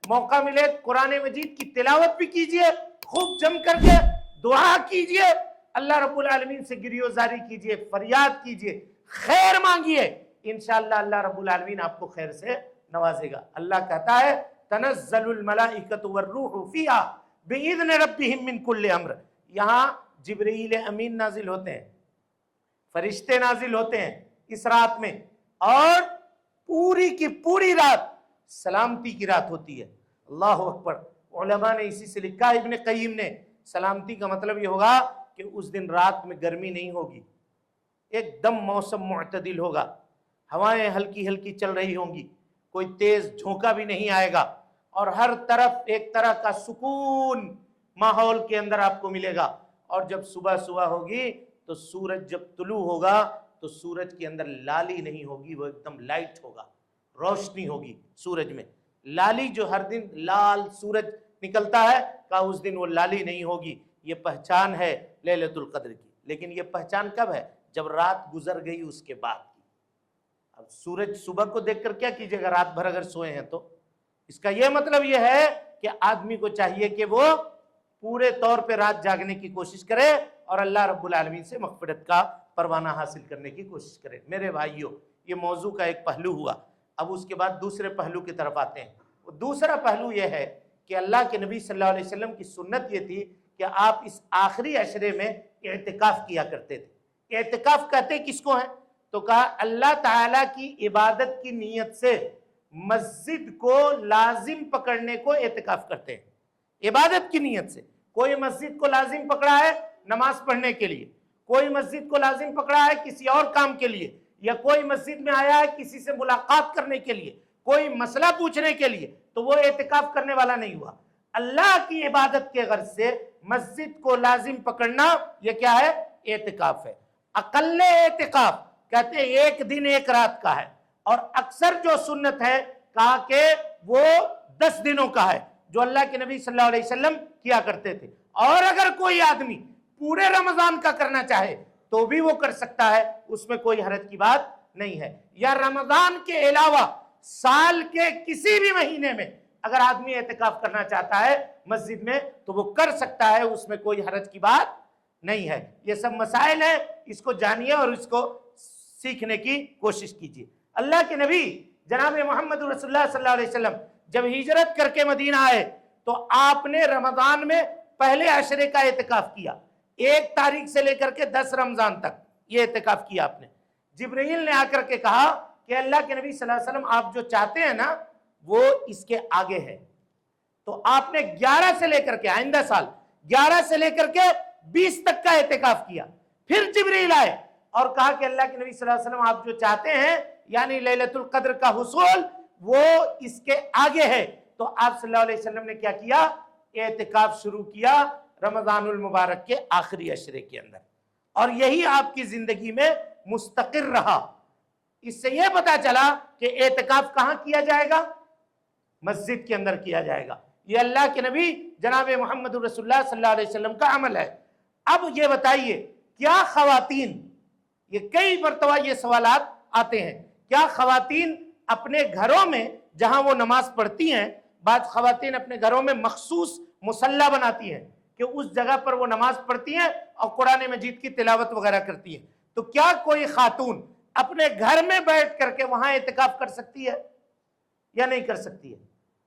[SPEAKER 2] موقع ملے قرآن مجید کی تلاوت بھی کیجیے، خوب جم کر کے دعا کیجیے، اللہ رب العالمین سے گریوزاری کیجیے، فریاد کیجیے، خیر مانگیے، انشاءاللہ اللہ رب العالمین آپ کو خیر سے نوازے گا۔ اللہ کہتا ہے تنزل الملائکۃ والروح فیہا بإذن ربہم من کل امر، یہاں جبرائیل امین نازل ہوتے ہیں، فرشتے نازل ہوتے ہیں اس رات میں، اور پوری کی پوری رات سلامتی کی رات ہوتی ہے۔ اللہ اکبر۔ علماء نے اسی سے لکھا، ابن قیم نے، سلامتی کا مطلب یہ ہوگا کہ اس دن رات میں گرمی نہیں ہوگی، ایک دم موسم معتدل ہوگا، ہوائیں ہلکی ہلکی چل رہی ہوں گی، کوئی تیز جھونکا بھی نہیں آئے گا، اور ہر طرف ایک طرح کا سکون ماحول کے اندر آپ کو ملے گا۔ اور جب صبح ہوگی تو سورج جب طلوع ہوگا تو سورج کے اندر لالی نہیں ہوگی، وہ ایک دم لائٹ ہوگا، روشنی ہوگی سورج میں۔ لالی جو ہر دن لال سورج نکلتا ہے، کہا اس دن وہ لالی نہیں ہوگی۔ یہ پہچان ہے لیلۃ القدر کی، لیکن یہ پہچان کب ہے؟ جب رات گزر گئی اس کے بعد کی۔ اب سورج صبح کو دیکھ کر کیا کیجیے گا رات بھر اگر سوئے ہیں تو؟ اس کا یہ مطلب یہ ہے کہ آدمی کو چاہیے کہ وہ پورے طور پہ رات جاگنے کی کوشش کرے اور اللہ رب العالمین سے مغفرت کا پروانہ حاصل کرنے کی کوشش کرے۔ میرے بھائیوں، یہ موضوع کا ایک پہلو ہوا۔ اب اس کے بعد دوسرے پہلو کی طرف آتے ہیں۔ وہ دوسرا پہلو یہ ہے کہ اللہ کے نبی صلی اللہ علیہ وسلم کی سنت یہ تھی کہ آپ اس آخری عشرے میں اعتکاف کیا کرتے تھے۔ اعتکاف کہتے کس کو ہیں؟ تو کہا اللہ تعالیٰ کی عبادت کی نیت سے مسجد کو لازم پکڑنے کو اعتکاف کرتے ہیں۔ عبادت کی نیت سے کوئی مسجد کو لازم پکڑا ہے نماز پڑھنے کے لیے، کوئی مسجد کو لازم پکڑا ہے کسی اور کام کے لیے، یا کوئی مسجد میں آیا ہے کسی سے ملاقات کرنے کے لیے، کوئی مسئلہ پوچھنے کے لیے، تو وہ اعتکاف کرنے والا نہیں ہوا۔ اللہ کی عبادت کے غرض سے مسجد کو لازم پکڑنا یہ کیا ہے؟ اعتکاف ہے۔ اقل اعتکاف کہتے ہیں ایک دن ایک رات کا ہے، اور اکثر جو سنت ہے کہا کہ وہ 10 دنوں کا ہے جو اللہ کے نبی صلی اللہ علیہ وسلم کیا کرتے تھے۔ اور اگر کوئی آدمی پورے رمضان کا کرنا چاہے تو بھی وہ کر سکتا ہے، اس میں کوئی حرج کی بات نہیں ہے۔ یا رمضان کے علاوہ سال کے کسی بھی مہینے میں اگر آدمی اعتکاف کرنا چاہتا ہے مسجد میں تو وہ کر سکتا ہے، اس میں کوئی حرج کی بات نہیں ہے۔ یہ سب مسائل ہیں، اس کو جانیے اور اس کو سیکھنے کی کوشش کیجیے۔ اللہ کے نبی جناب محمد رسول اللہ صلی اللہ علیہ وسلم جب ہجرت کر کے مدینہ آئے تو آپ نے رمضان میں پہلے عشرے کا اعتکاف کیا، 1 تاریخ سے لے کر کے 10 رمضان تک یہ اعتکاف کیا آپ نے۔ جبرائیل نے آ کر کے کہا کہ اللہ کے نبی صلی اللہ علیہ وسلم آپ جو چاہتے ہیں نا وہ اس کے آگے ہے، تو آپ نے 11 سے لے کر کے آئندہ سال 11 سے لے کر کے 20 تک کا اعتکاف کیا۔ پھر جبرائیل آئے اور کہا کہ اللہ کے نبی صلی اللہ علیہ وسلم آپ جو چاہتے ہیں یعنی لیلۃ القدر کا حصول وہ اس کے آگے ہے، تو آپ صلی اللہ علیہ وسلم نے کیا کیا؟ اعتکاف شروع کیا رمضان المبارک کے آخری عشرے کے اندر، اور یہی آپ کی زندگی میں مستقر رہا۔ اس سے یہ پتا چلا کہ اعتکاف کہاں کیا جائے گا؟ مسجد کے اندر کیا جائے گا۔ یہ اللہ کے نبی جناب محمد رسول اللہ صلی اللہ علیہ وسلم کا عمل ہے۔ اب یہ بتائیے کیا خواتین، یہ کئی مرتبہ یہ سوالات آتے ہیں، کیا خواتین اپنے گھروں میں جہاں وہ نماز پڑھتی ہیں، بعض خواتین اپنے گھروں میں مخصوص مصلی بناتی ہیں کہ اس جگہ پر وہ نماز پڑھتی ہیں اور قرآن مجید کی تلاوت وغیرہ کرتی ہیں، تو کیا کوئی خاتون اپنے گھر میں بیٹھ کر کے وہاں اعتکاف کر سکتی ہے یا نہیں کر سکتی ہے؟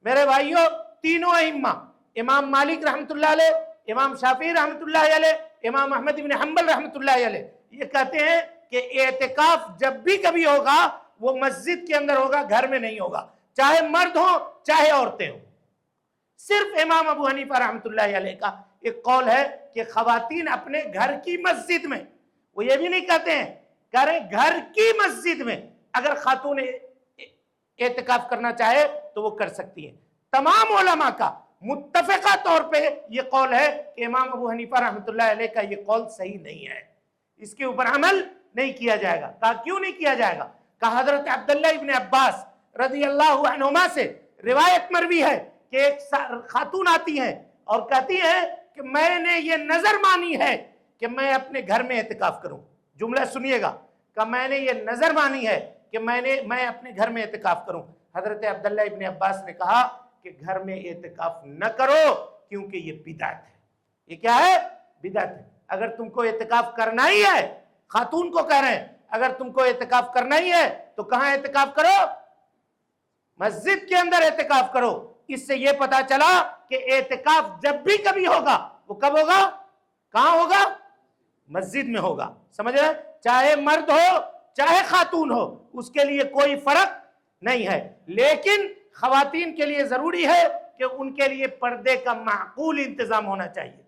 [SPEAKER 2] میرے بھائیوں، تینوں ائمہ، امام مالک رحمۃ اللہ علیہ، امام شافعی رحمۃ اللہ علیہ، امام احمد بن حنبل رحمۃ اللہ علیہ، یہ کہتے ہیں کہ اعتکاف جب بھی کبھی ہوگا وہ مسجد کے اندر ہوگا، گھر میں نہیں ہوگا، چاہے مرد ہوں چاہے عورتیں ہوں۔ صرف امام ابو حنیفہ رحمۃ اللہ علیہ کا ایک قول ہے کہ خواتین اپنے گھر کی مسجد میں، وہ یہ بھی نہیں کہتے ہیں، کہہ رہے گھر کی مسجد میں اگر خاتون اعتکاف کرنا چاہے تو وہ کر سکتی ہیں۔ تمام علماء کا متفقہ طور پہ یہ قول ہے کہ امام ابو حنیفہ رحمۃ اللہ علیہ کا یہ قول صحیح نہیں ہے، اس کے اوپر عمل نہیں کیا جائے گا۔ کہا کیوں نہیں کیا جائے گا؟ کہا حضرت عبداللہ ابن عباس رضی اللہ عنہما سے روایت مروی ہے کہ ایک خاتون آتی ہیں اور کہتی ہیں کہ میں نے یہ نظر مانی ہے کہ میں اپنے گھر میں اعتکاف کروں۔ جملہ سنیے گا کہ میں نے یہ نظر مانی ہے کہ میں اپنے گھر میں اعتکاف کروں۔ حضرت عبداللہ ابن عباس نے کہا کہ گھر میں اعتکاف نہ کرو کیونکہ یہ بدعت ہے۔ یہ کیا ہے؟ بدعت ہے۔ اگر تم کو اعتکاف کرنا ہی ہے، خاتون کو کہہ رہے ہیں اگر تم کو اعتکاف کرنا ہی ہے تو کہاں اعتکاف کرو؟ مسجد کے اندر اعتکاف کرو۔ اس سے یہ پتا چلا کہ اعتکاف جب بھی کبھی ہوگا وہ کب ہوگا؟ کہاں ہوگا؟ مسجد میں ہوگا۔ سمجھ رہے؟ چاہے مرد ہو چاہے خاتون ہو، اس کے لیے کوئی فرق نہیں ہے، لیکن خواتین کے لیے ضروری ہے کہ ان کے لیے پردے کا معقول انتظام ہونا چاہیے،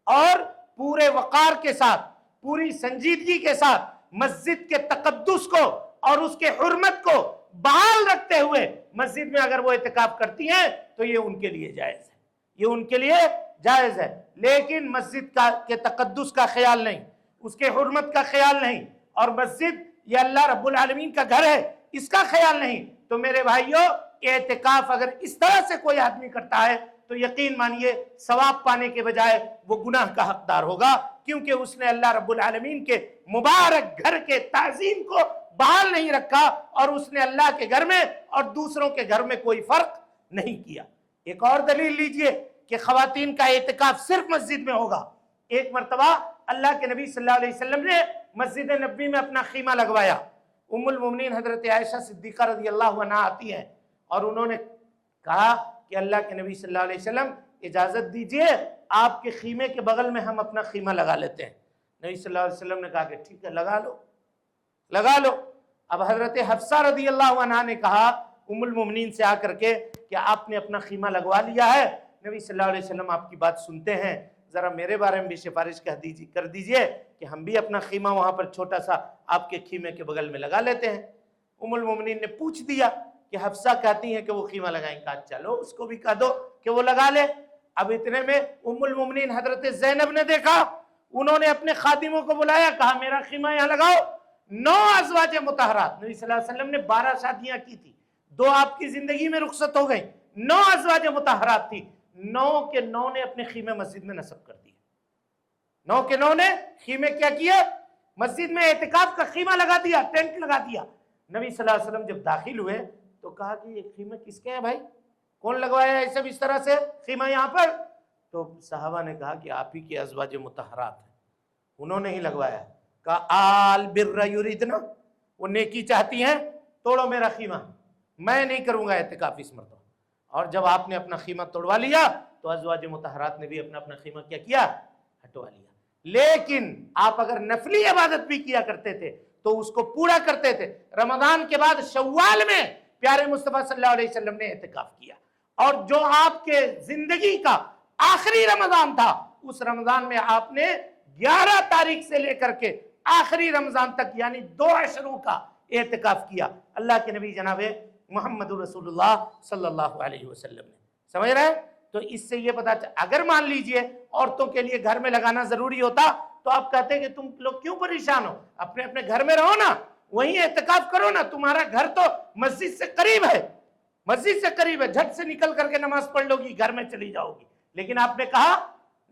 [SPEAKER 2] اور پورے وقار کے ساتھ، پوری سنجیدگی کے ساتھ مسجد کے تقدس کو اور اس کے حرمت کو بحال رکھتے ہوئے مسجد میں اگر وہ اعتکاف کرتی ہیں تو یہ ان کے لیے جائز ہے، یہ ان کے لیے جائز ہے۔ لیکن مسجد کے تقدس کا خیال نہیں، اس کے حرمت کا خیال نہیں، اور مسجد یہ اللہ رب العالمین کا گھر ہے اس کا خیال نہیں، تو میرے بھائیوں اعتکاف اگر اس طرح سے کوئی آدمی کرتا ہے تو یقین مانیے ثواب پانے کے بجائے وہ گناہ کا حقدار ہوگا، کیونکہ اس نے اللہ رب العالمین کے مبارک گھر کے تعظیم کو بحال نہیں رکھا، اور اس نے اللہ کے گھر میں اور دوسروں کے گھر میں کوئی فرق نہیں کیا۔ ایک اور دلیل لیجئے کہ خواتین کا اعتکاف صرف مسجد میں ہوگا۔ ایک مرتبہ اللہ کے نبی صلی اللہ علیہ وسلم نے مسجد نبوی میں اپنا خیمہ لگوایا۔ ام المومنین حضرت عائشہ صدیقہ رضی اللہ عنہا آتی ہیں اور انہوں نے کہا کہ اللہ کے نبی صلی اللہ علیہ وسلم اجازت دیجئے آپ کے خیمے کے بغل میں ہم اپنا خیمہ لگا لیتے ہیں۔ نبی صلی اللہ علیہ وسلم نے کہا کہ ٹھیک ہے لگا لو لگا لو۔ اب حضرت حفصہ رضی اللہ عنہا نے کہا ام المومنین سے آ کر کے کہ آپ نے اپنا خیمہ لگوا لیا ہے، نبی صلی اللہ علیہ وسلم آپ کی بات سنتے ہیں، ذرا میرے بارے میں بھی سفارش کر دیجئے کہ ہم بھی اپنا خیمہ وہاں پر چھوٹا سا آپ کے خیمے کے بغل میں لگا لیتے ہیں۔ ام المومنین نے پوچھ دیا کہ حفصہ کہتی ہیں کہ وہ خیمہ لگائیں، کہا چلو اس کو بھی کہہ دو کہ وہ لگا لے۔ اب اتنے میں ام المومنین حضرت زینب نے دیکھا، انہوں نے اپنے خادموں کو بلایا، کہا میرا خیمہ یہاں لگاؤ۔ 9 ازواج مطہرات، نبی صلی اللہ علیہ وسلم نے 12 شادیاں کی تھی، 2 آپ کی زندگی میں رخصت ہو گئی، 9 ازواج مطہرات تھی، 9 کے 9 نے اپنے خیمے مسجد میں نصب کر دیے۔ 9 کے 9 نے خیمے کیا کیا؟ مسجد میں اعتکاف کا خیمہ لگا دیا، ٹینٹ لگا دیا۔ نبی صلی اللہ علیہ وسلم جب داخل ہوئے تو کہا کہ یہ خیمہ کس کے ہیں بھائی؟ کون لگوایا ایسے بھی اس طرح سے خیمہ یہاں پر؟ تو صحابہ نے کہا کہ آپ ہی کے ازواج مطہرات ہیں، انہوں نے ہی لگوایا۔ کہا آل بر یریدنا، وہ نیکی چاہتی ہیں، توڑو میرا خیمہ، میں نہیں کروں گا اعتکاف اس مرتبہ۔ اور جب آپ نے اپنا خیمہ توڑوا لیا تو ازواج مطہرات نے بھی اپنا خیمہ کیا ہٹوا لیا۔ لیکن آپ اگر نفلی عبادت بھی کیا کرتے تھے تو اس کو پورا کرتے تھے۔ رمضان کے بعد شوال میں پیارے مصطفیٰ صلی اللہ علیہ وسلم نے اعتکاف کیا، اور جو آپ کے زندگی کا آخری رمضان تھا اس رمضان میں آپ نے 11 تاریخ سے لے کر کے آخری رمضان تک یعنی 2 عشروں کا اعتکاف کیا اللہ کے نبی جناب محمد رسول اللہ صلی اللہ علیہ وسلم نے۔ سمجھ رہے ہیں؟ تو اس سے یہ پتا چلا اگر مان لیجئے عورتوں کے لیے گھر میں لگانا ضروری ہوتا تو آپ کہتے کہ تم لوگ کیوں پریشان ہو، اپنے گھر میں رہو نا، وہیں اعتکاف کرو نا، تمہارا گھر تو مسجد سے قریب ہے، مسجد سے قریب ہے، جھٹ سے نکل کر کے نماز پڑھ لو گی، گھر میں چلی جاؤ گی۔ لیکن آپ نے کہا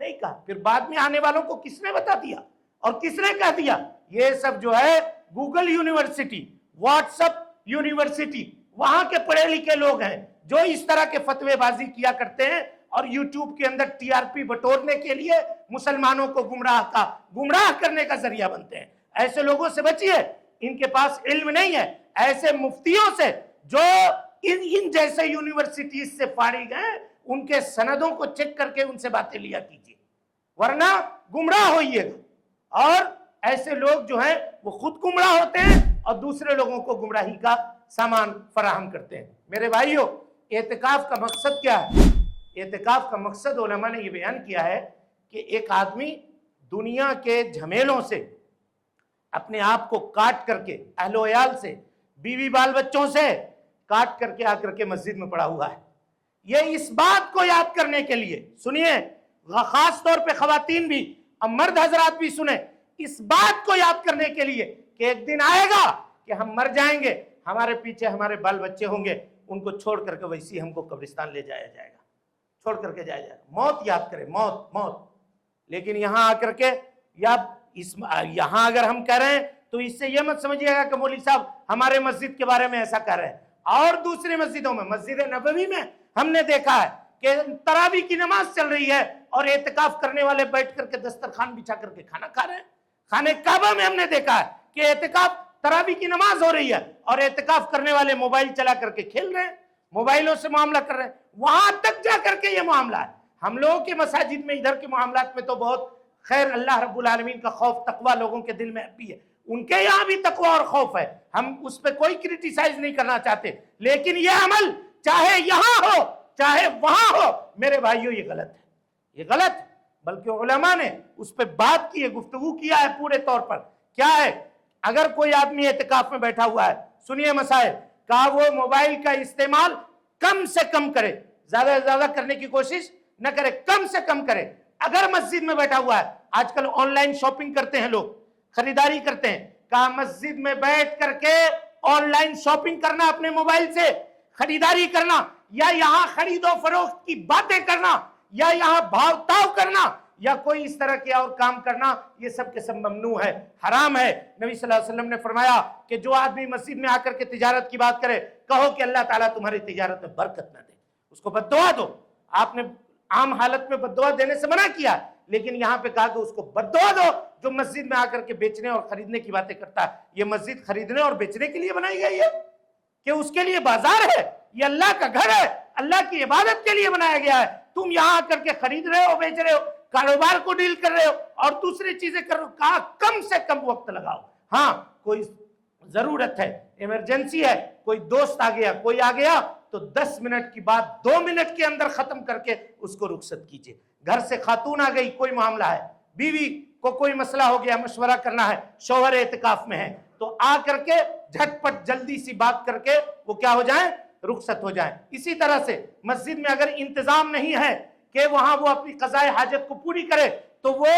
[SPEAKER 2] نہیں کہا۔ پھر بعد میں آنے والوں کو کس نے بتا دیا اور کس نے کہہ دیا؟ یہ سب جو ہے Google university, what's app university, وہاں کے پڑھے لکھے لوگ ہیں جو اس طرح کے فتوے بازی کیا کرتے ہیں اور یوٹیوب کے اندر ٹی آر پی بٹورنے کے لیے مسلمانوں کو گمراہ کرنے کا ذریعہ بنتے ہیں۔ ایسے لوگوں سے بچیے، ان کے پاس علم نہیں ہے۔ ایسے مفتیوں سے جو ان جیسے یونیورسٹیز سے فارغ ہیں ان کے سندوں کو چیک کر کے ان سے باتیں لیا کیجیے، ورنہ گمراہ ہوئیے گا۔ اور ایسے لوگ جو ہیں وہ خود گمراہ ہوتے ہیں اور دوسرے لوگوں کو گمراہی کا سامان فراہم کرتے ہیں۔ میرے بھائیوں، اعتکاف کا مقصد کیا ہے؟ اعتکاف کا مقصد علماء نے یہ بیان کیا ہے کہ ایک آدمی دنیا کے جھمیلوں سے اپنے آپ کو کاٹ کر کے، اہل و عیال سے، بیوی بال بچوں سے کاٹ کر کے آ کر کے مسجد میں پڑا ہوا ہے۔ یہ اس بات کو یاد کرنے کے لیے، سنیے، خاص طور پہ خواتین بھی اور مرد حضرات بھی سنیں، اس بات کو یاد کرنے کے لیے کہ ایک دن آئے گا کہ ہم مر جائیں گے، ہمارے پیچھے ہمارے بال بچے ہوں گے، ان کو چھوڑ کر کے ویسی ہم کو قبرستان لے جایا جائے گا، چھوڑ کر کے جایا جائے گا۔ موت یاد کرے، موت۔ لیکن یہاں آ کر کے یہاں اگر ہم کہہ رہے ہیں تو اس سے یہ مت سمجھیے گا کہ مولوی صاحب ہمارے مسجد کے بارے میں ایسا کر رہے ہیں۔ اور دوسری مسجدوں میں، مسجد نبوی میں ہم نے دیکھا ہے کہ تراویح کی نماز چل رہی ہے اور اعتکاف کرنے والے بیٹھ کر کے دسترخوان بچھا کر کے کھانا کھا رہے ہیں۔ خانہ کعبہ میں ہم نے دیکھا ہے کہ اعتکاف تراویح کی نماز ہو رہی ہے اور اعتکاف کرنے والے موبائل چلا کر کے کھیل رہے ہیں، موبائلوں سے معاملہ کر رہے ہیں۔ وہاں تک جا کر کے یہ معاملہ ہے۔ ہم لوگوں کے مساجد میں ادھر کے معاملات میں تو بہت خیر، اللہ رب العالمین کا خوف تقوی لوگوں کے دل میں بھی ہے، ان کے یہاں بھی تقوی اور خوف ہے، ہم اس پہ کوئی کرٹیسائز نہیں کرنا چاہتے، لیکن یہ عمل چاہے یہاں ہو چاہے وہاں ہو، میرے بھائیوں یہ غلط ہے، یہ غلط ہے۔ بلکہ علماء نے اس پہ بات کی ہے، گفتگو کیا ہے پورے طور پر۔ کیا ہے اگر کوئی آدمی اعتکاف میں بیٹھا ہوا ہے، سنیے مسائل، کہا وہ موبائل کا استعمال کم سے کم کرے، زیادہ سے زیادہ کرنے کی کوشش نہ کرے، کم سے کم کرے۔ اگر مسجد میں بیٹھا ہوا ہے، آج کل آن لائن شاپنگ کرتے ہیں لوگ، خریداری کرتے ہیں، کہا مسجد میں بیٹھ کر کے آن لائن شاپنگ کرنا، اپنے موبائل سے خریداری کرنا، یا یہاں خرید و فروخت کی باتیں کرنا، یا یہاں بھاؤ تاؤ کرنا، یا کوئی اس طرح کے اور کام کرنا، یہ سب کے سب ممنوع ہے، حرام ہے۔ نبی صلی اللہ علیہ وسلم نے فرمایا کہ جو آدمی مسجد میں آ کر کے تجارت کی بات کرے، کہو کہ اللہ تعالیٰ تمہاری تجارت میں برکت نہ دے، اس کو بد دعا دو۔ آپ نے عام حالت میں بد دعا دینے سے منع کیا، لیکن یہاں پہ کہا کہ اس کو بد دعا دو جو مسجد میں آ کر کے بیچنے اور خریدنے کی باتیں کرتا ہے۔ یہ مسجد خریدنے اور بیچنے کے لیے بنائی گئی ہے کہ اس کے لیے بازار ہے؟ یہ اللہ کا گھر ہے، اللہ کی عبادت کے لیے بنایا گیا ہے۔ تم یہاں آ کر کے خرید رہے ہو، بیچ رہے ہو، کاروبار کو ڈیل کر رہے ہو اور دوسری چیزیں کر رہے ہو، کہا کم سے کم وقت لگاؤ۔ ہاں کوئی ضرورت ہے، ایمرجنسی ہے، کوئی دوست آ گیا، کوئی آ گیا، تو 10 منٹ کی بات 2 منٹ کے اندر ختم کر کے اس کو رخصت کیجئے۔ گھر سے خاتون آ گئی، کوئی معاملہ ہے، بیوی کو کوئی مسئلہ ہو گیا، مشورہ کرنا ہے، شوہر اعتکاف میں ہے، تو آ کر کے جھٹ پٹ جلدی سی بات کر کے وہ کیا ہو جائیں، رخصت ہو جائیں۔ اسی طرح سے مسجد میں اگر انتظام نہیں ہے کہ وہاں وہ اپنی قضاء حاجت کو پوری کرے، تو وہ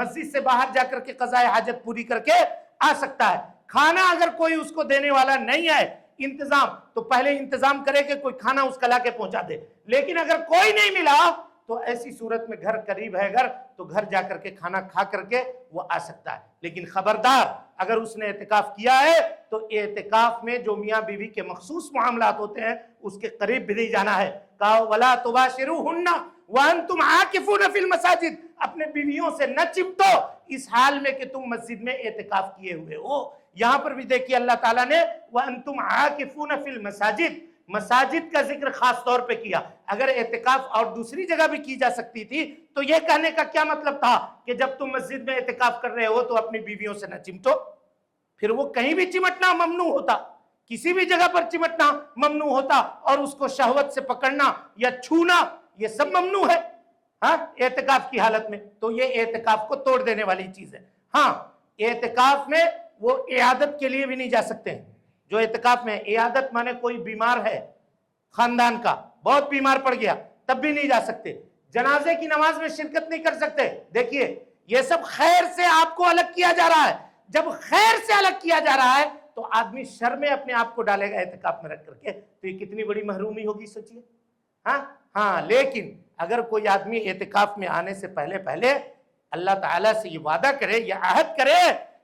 [SPEAKER 2] مسجد سے باہر جا کر کے قضاء حاجت پوری کر کے آ سکتا ہے۔ کھانا اگر کوئی اس کو دینے والا نہیں ہے انتظام، تو پہلے انتظام کرے کہ کوئی کھانا اس کا لا کے پہنچا دے، لیکن اگر کوئی نہیں ملا تو ایسی صورت میں گھر قریب ہے اگر، تو گھر جا کر کے کھانا کھا کر کے وہ آ سکتا ہے۔ لیکن خبردار، اگر اس نے اعتکاف کیا ہے تو اعتکاف میں جو میاں بیوی کے مخصوص معاملات ہوتے ہیں اس کے قریب بھی نہیں جانا ہے۔ کہا وَلَا تُبَاشِرُوهُنَّ وَأَنْتُمْ عَاكِفُونَ فِي الْمَسَاجِدِ، اپنے بیویوں سے نہ چمٹو اس حال میں کہ تم مسجد میں اعتکاف کیے ہوئے ہو۔ یہاں پر بھی دیکھیے اللہ تعالیٰ نے وَأَنْتُمْ عَاكِفُونَ فِي الْمَسَاجِدِ، مساجد کا ذکر خاص طور پہ کیا۔ اگر اعتکاف اور دوسری جگہ بھی کی جا سکتی تھی تو یہ کہنے کا کیا مطلب تھا کہ جب تم مسجد میں اعتکاف کر رہے ہو تو اپنی بیویوں سے نہ چمٹو؟ پھر وہ کہیں بھی چمٹنا ممنوع ہوتا، کسی بھی جگہ پر چمٹنا ممنوع ہوتا، اور اس کو شہوت سے پکڑنا یا چھونا یہ سب ممنوع ہے ہاں اعتکاف کی حالت میں۔ تو یہ اعتکاف کو توڑ دینے والی چیز ہے۔ ہاں اعتکاف میں وہ عیادت کے لیے بھی نہیں جا سکتے ہیں جو اعتکاف میں، عیادت مانے کوئی بیمار ہے خاندان کا، بہت بیمار پڑ گیا، تب بھی نہیں جا سکتے۔ جنازے کی نماز میں شرکت نہیں کر سکتے۔ دیکھیے یہ سب خیر سے آپ کو الگ کیا جا رہا ہے۔ جب خیر سے الگ کیا جا رہا ہے تو آدمی شر میں اپنے آپ کو ڈالے گا اعتکاف میں رکھ کر کے، تو یہ کتنی بڑی محرومی ہوگی سوچیے۔ ہاں لیکن اگر کوئی آدمی اعتکاف میں آنے سے پہلے اللہ تعالیٰ سے یہ وعدہ کرے یا عہد کرے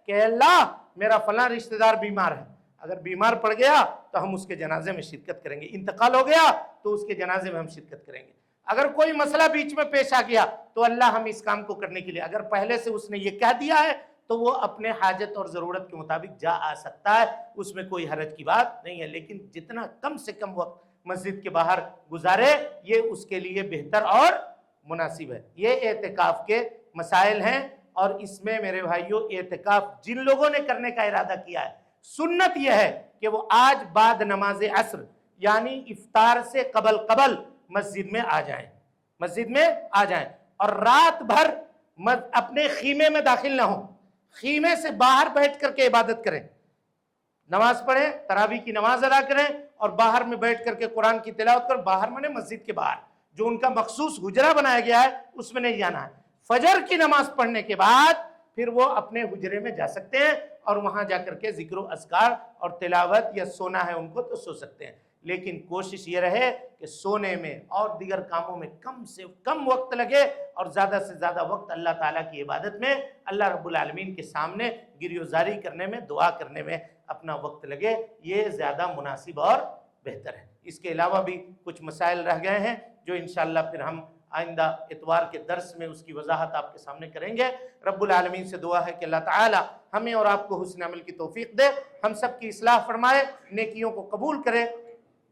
[SPEAKER 2] کہ اللہ میرا فلاں رشتہ دار بیمار ہے، اگر بیمار پڑ گیا تو ہم اس کے جنازے میں شرکت کریں گے، انتقال ہو گیا تو اس کے جنازے میں ہم شرکت کریں گے، اگر کوئی مسئلہ بیچ میں پیش آ گیا تو اللہ ہم اس کام کو کرنے کے لیے، اگر پہلے سے اس نے یہ کہہ دیا ہے تو وہ اپنے حاجت اور ضرورت کے مطابق جا آ سکتا ہے، اس میں کوئی حرج کی بات نہیں ہے۔ لیکن جتنا کم سے کم وقت مسجد کے باہر گزارے یہ اس کے لیے بہتر اور مناسب ہے۔ یہ اعتکاف کے مسائل ہیں، اور اس میں میرے بھائیوں اعتکاف جن لوگوں نے کرنے کا ارادہ کیا ہے، سنت یہ ہے کہ وہ آج بعد نماز عصر یعنی افطار سے قبل مسجد میں آ جائیں اور رات بھر اپنے خیمے میں داخل نہ ہوں، خیمے سے باہر بیٹھ کر کے عبادت کریں، نماز پڑھیں، تراویح کی نماز ادا کریں، اور باہر میں بیٹھ کر کے قرآن کی تلاوت کر، باہر میں مسجد کے باہر جو ان کا مخصوص حجرہ بنایا گیا ہے اس میں نہیں جانا ہے۔ فجر کی نماز پڑھنے کے بعد پھر وہ اپنے حجرے میں جا سکتے ہیں اور وہاں جا کر کے ذکر و اذکار اور تلاوت یا سونا ہے ان کو تو سو سکتے ہیں، لیکن کوشش یہ رہے کہ سونے میں اور دیگر کاموں میں کم سے کم وقت لگے اور زیادہ سے زیادہ وقت اللہ تعالیٰ کی عبادت میں، اللہ رب العالمین کے سامنے گریوزاری کرنے میں، دعا کرنے میں اپنا وقت لگے، یہ زیادہ مناسب اور بہتر ہے۔ اس کے علاوہ بھی کچھ مسائل رہ گئے ہیں جو انشاءاللہ پھر ہم آئندہ اتوار کے درس میں اس کی وضاحت آپ کے سامنے کریں گے۔ رب العالمین سے دعا ہے کہ اللہ تعالی ہمیں اور آپ کو حسن عمل کی توفیق دے، ہم سب کی اصلاح فرمائے، نیکیوں کو قبول کرے،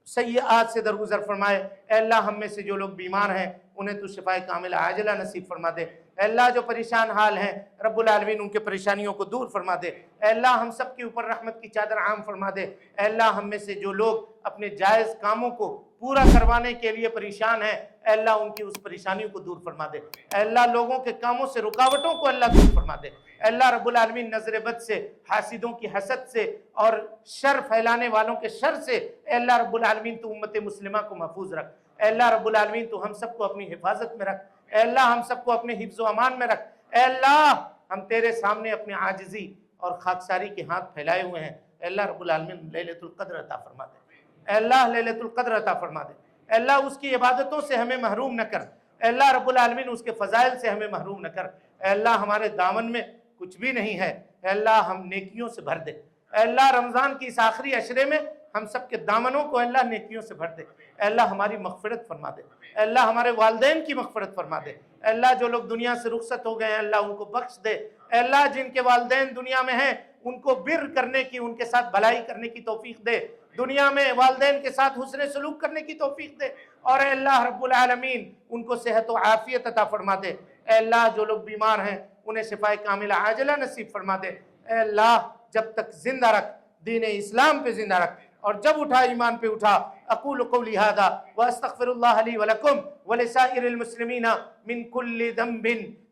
[SPEAKER 2] سیئات سے درگزر فرمائے۔ اے اللہ ہم میں سے جو لوگ بیمار ہیں انہیں تو شفائے کاملہ عاجلہ نصیب فرما دے، اے اللہ جو پریشان حال ہیں رب العالمین ان کے پریشانیوں کو دور فرما دے، اے اللہ ہم سب کے اوپر رحمت کی چادر عام فرما دے، اے اللہ ہم میں سے جو لوگ اپنے جائز کاموں کو پورا کروانے کے لیے پریشان ہیں اے اللہ ان کی اس پریشانیوں کو دور فرما دے، اے اللہ لوگوں کے کاموں سے رکاوٹوں کو اللہ دور فرما دے، اے اللہ رب العالمین نظر بد سے، حاسدوں کی حسد سے اور شر پھیلانے والوں کے شر سے اے اللہ رب العالمین تو امت مسلمہ کو محفوظ رکھ، اے اللہ رب العالمین تو ہم سب کو اپنی حفاظت میں رکھ، اے اللہ ہم سب کو اپنے حفظ و امان میں رکھ، اے اللہ ہم تیرے سامنے اپنے عاجزی اور خاکساری کے ہاتھ پھیلائے ہوئے ہیں، اے اللہ رب العالمین لیلۃ القدر عطا فرما دے، اے اللہ لیلۃ القدر عطا فرما دے، اے اللہ اس کی عبادتوں سے ہمیں محروم نہ کر، اے اللہ رب العالمین اس کے فضائل سے ہمیں محروم نہ کر، اے اللہ ہمارے دامن میں کچھ بھی نہیں ہے، اے اللہ ہم نیکیوں سے بھر دے، اے اللہ رمضان کی اس آخری عشرے میں ہم سب کے دامنوں کو اے اللہ نیکیوں سے بھر دے، اے اللہ ہماری مغفرت فرما دے، اے اللہ ہمارے والدین کی مغفرت فرما دے، اے اللہ جو لوگ دنیا سے رخصت ہو گئے ہیں اللہ ان کو بخش دے، اے اللہ جن کے والدین دنیا میں ہیں ان کو بر کرنے کی، ان کے ساتھ بھلائی کرنے کی توفیق دے، دنیا میں والدین کے ساتھ حسن سلوک کرنے کی توفیق دے، اور اے اللہ رب العالمین ان کو صحت و عافیت عطا فرما دے، اے اللہ جو لوگ بیمار ہیں انہیں شفائے کاملہ عاجلہ نصیب فرما دے، اے اللہ جب تک زندہ رکھ، دین اسلام پہ زندہ رکھ، اور جب اٹھا ایمان پہ اٹھا۔ اقول قولی ھذا واستغفر اللہ لی ولکم ولسائر المسلمین من کل ذنب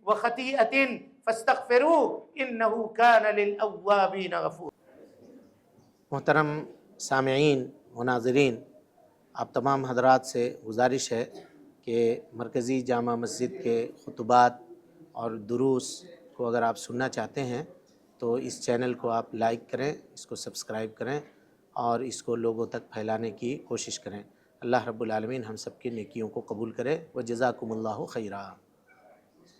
[SPEAKER 2] وخطیئۃ فاستغفروہ انہ کان للأوابین غفورا۔ محترم سامعین و ناظرین، آپ تمام حضرات سے گزارش ہے کہ مرکزی جامع مسجد کے خطبات اور دروس کو اگر آپ سننا چاہتے ہیں تو اس چینل کو آپ لائک کریں، اس کو سبسکرائب کریں اور اس کو لوگوں تک پھیلانے کی کوشش کریں۔ اللہ رب العالمین ہم سب کی نیکیوں کو قبول کرے، وجزاکم اللہ خیرا۔